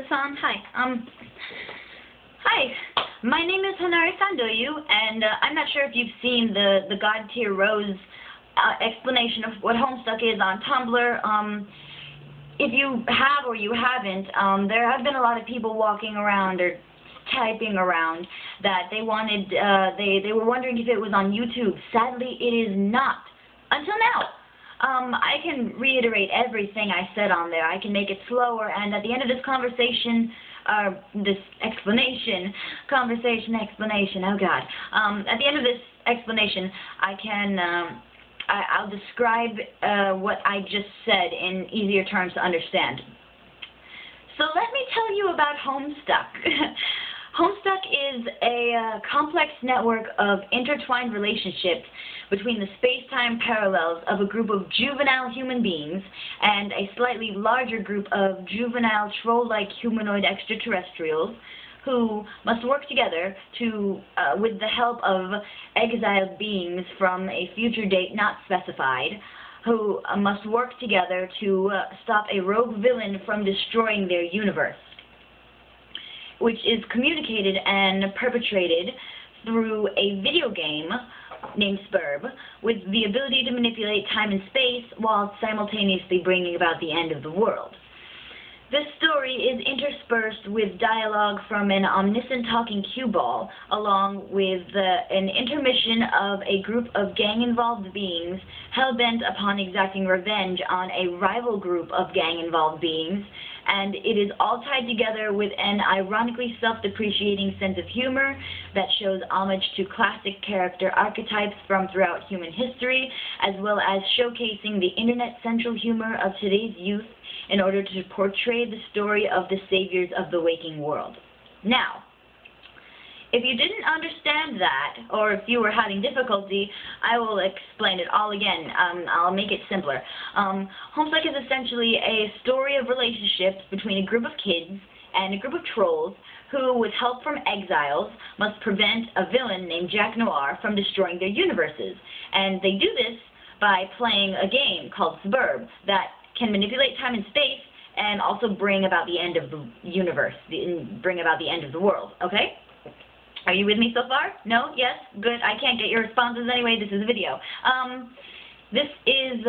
this on? Hi. Hi. My name is Hanari Sandoyu, and I'm not sure if you've seen the God Tier Rose explanation of what Homestuck is on Tumblr. If you have or you haven't, there have been a lot of people walking around or typing around that they wanted, they were wondering if it was on YouTube. Sadly, it is not. Until now. I can reiterate everything I said on there. I can make it slower, and at the end of this conversation, this explanation, oh God. At the end of this explanation, I can, I'll describe what I just said in easier terms to understand. So let me tell you about Homestuck. Homestuck is a complex network of intertwined relationships between the space-time parallels of a group of juvenile human beings and a slightly larger group of juvenile troll-like humanoid extraterrestrials who must work together to, with the help of exiled beings from a future date not specified, who must work together to stop a rogue villain from destroying their universe, which is communicated and perpetrated through a video game named Spurb, with the ability to manipulate time and space while simultaneously bringing about the end of the world. This story is interspersed with dialogue from an omniscient talking cue ball, along with an intermission of a group of gang-involved beings hell-bent upon exacting revenge on a rival group of gang-involved beings, and it is all tied together with an ironically self-depreciating sense of humor that shows homage to classic character archetypes from throughout human history, as well as showcasing the internet-central humor of today's youth in order to portray the story of the saviors of the waking world. Now, if you didn't understand that, or if you were having difficulty, I will explain it all again. I'll make it simpler. Homestuck is essentially a story of relationships between a group of kids and a group of trolls who, with help from exiles, must prevent a villain named Jack Noir from destroying their universes. And they do this by playing a game called Spurb that can manipulate time and space and also bring about the end of the universe, bring about the end of the world, okay? Are you with me so far? No? Yes? Good. I can't get your responses anyway. This is a video. This is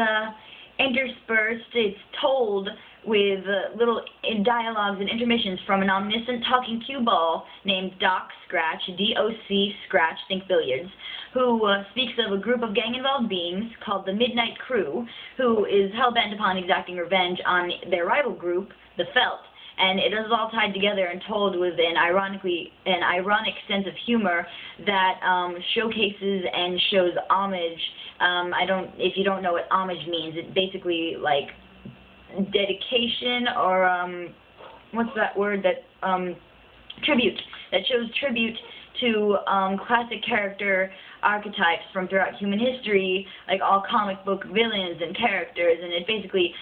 interspersed, it's told with little dialogues and intermissions from an omniscient talking cue ball named Doc Scratch, D-O-C Scratch, think billiards, who speaks of a group of gang-involved beings called the Midnight Crew, who is hell-bent upon exacting revenge on their rival group, the Felt. And it is all tied together and told with an ironic sense of humor that showcases and shows homage. If you don't know what homage means, it's basically like dedication, or what's that word that tribute. That shows tribute to classic character archetypes from throughout human history, like all comic book villains and characters, and it basically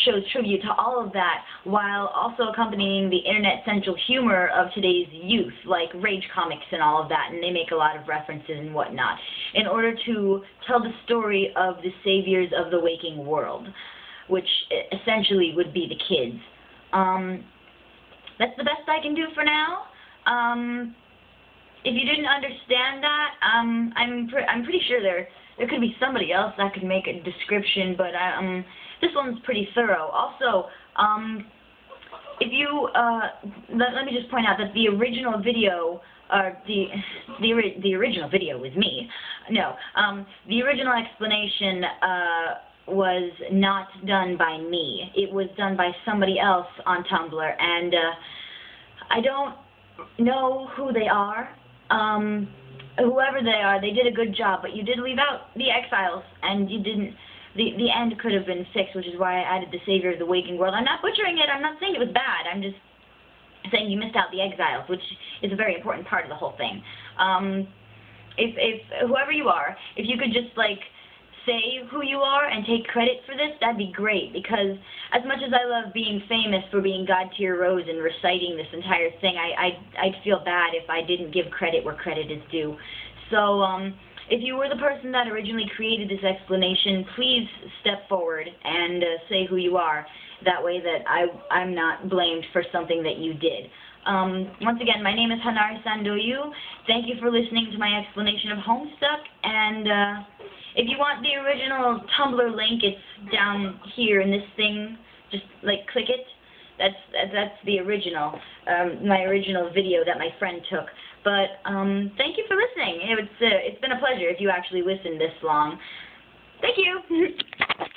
shows tribute to all of that while also accompanying the internet-central humor of today's youth, like rage comics and all of that, and they make a lot of references and whatnot, in order to tell the story of the saviors of the waking world, which essentially would be the kids. That's the best I can do for now. If you didn't understand that, I'm pretty sure there could be somebody else that could make a description, but this one's pretty thorough. Also, if you let me just point out that the original video, the original video was me. No, the original explanation was not done by me. It was done by somebody else on Tumblr, and I don't know who they are. Whoever they are, they did a good job, but you did leave out the exiles, and you didn't, the end could have been fixed, which is why I added the savior of the waking world. I'm not butchering it, I'm not saying it was bad, I'm just saying you missed out the exiles, which is a very important part of the whole thing. If whoever you are, if you could just, like, say who you are and take credit for this, that'd be great, because as much as I love being famous for being God Tier Rose and reciting this entire thing, I'd feel bad if I didn't give credit where credit is due. So, if you were the person that originally created this explanation, please step forward and say who you are, That way that I'm not blamed for something that you did. Once again, my name is Hanari Sandoyu. Thank you for listening to my explanation of Homestuck, and if you want the original Tumblr link, it's down here in this thing. Just, like, click it. That's the original, my original video that my friend took. But, thank you for listening. It's been a pleasure if you actually listened this long. Thank you!